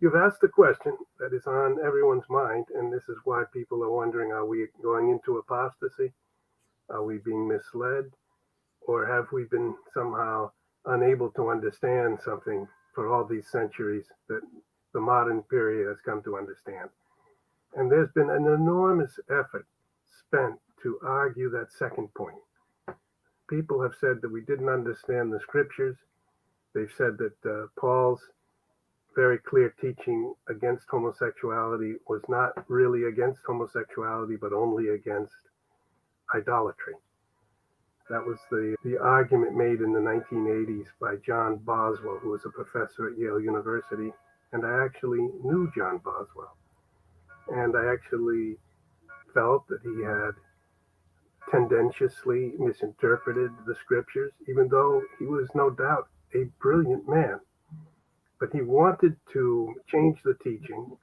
You've asked the question that is on everyone's mind, and this is why people are wondering, are we going into apostasy? Are we being misled? Or have we been somehow unable to understand something for all these centuries that the modern period has come to understand? And there's been an enormous effort spent to argue that second point. People have said that we didn't understand the scriptures. They've said that Paul's very clear teaching against homosexuality was not really against homosexuality, but only against idolatry. That was the argument made in the 1980s by John Boswell, who was a professor at Yale University. And I actually knew John Boswell. And I actually felt that he had tendentiously misinterpreted the scriptures, even though he was no doubt a brilliant man. But he wanted to change the teaching,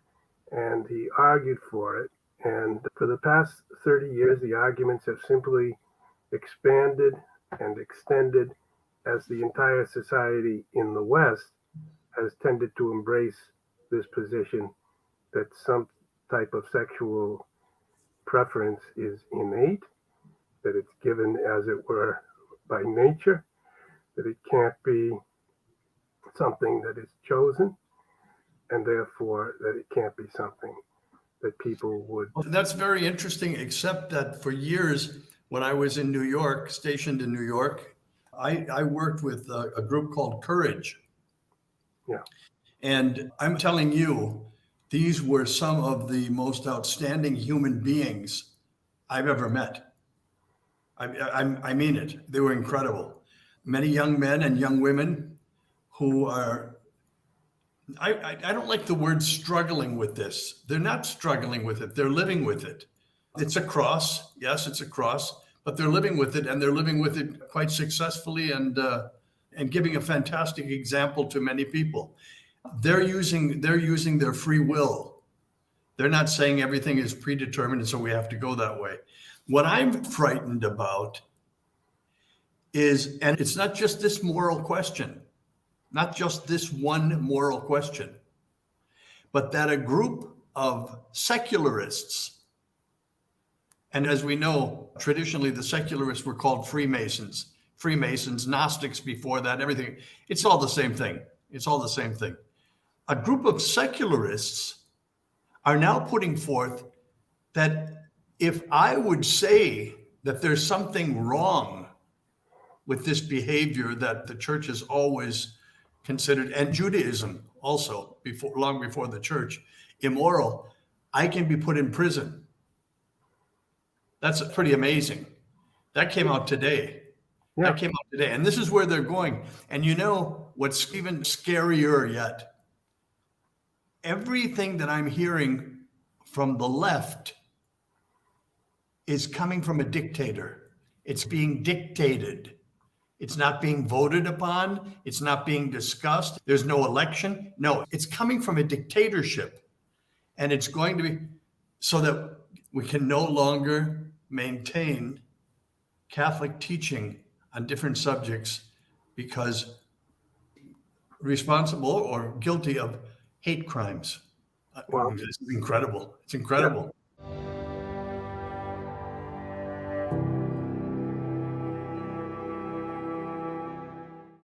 and he argued for it. And for the past 30 years, the arguments have simply expanded and extended as the entire society in the West has tended to embrace this position that some type of sexual preference is innate, that it's given, as it were, by nature, that it can't be something that is chosen, and therefore that it can't be something that people would. That's very interesting, except that for years, when I was in New York, stationed in New York, I worked with a group called Courage. Yeah. And I'm telling you, these were some of the most outstanding human beings I've ever met. I mean it. They were incredible. Many young men and young women who are, I don't like the word struggling with this. They're not struggling with it. They're living with it. It's a cross. Yes, it's a cross, but they're living with it, and they're living with it quite successfully and giving a fantastic example to many people. They're using their free will. They're not saying everything is predetermined, and so we have to go that way. What I'm frightened about is, and it's not just this moral question, not just this one moral question, but that a group of secularists, and as we know, traditionally the secularists were called Freemasons, Gnostics before that, everything. It's all the same thing. It's all the same thing. A group of secularists are now putting forth that if I would say that there's something wrong with this behavior that the church has always considered, and Judaism also, long before the church, immoral, I can be put in prison. That's pretty amazing. That came out today. Yeah. That came out today. And this is where they're going. And you know what's even scarier yet? Everything that I'm hearing from the left is coming from a dictator. It's being dictated. It's not being voted upon. It's not being discussed. There's no election. No, it's coming from a dictatorship. And it's going to be so that we can no longer maintain Catholic teaching on different subjects because responsible or guilty of hate crimes. Wow. It's incredible. It's incredible.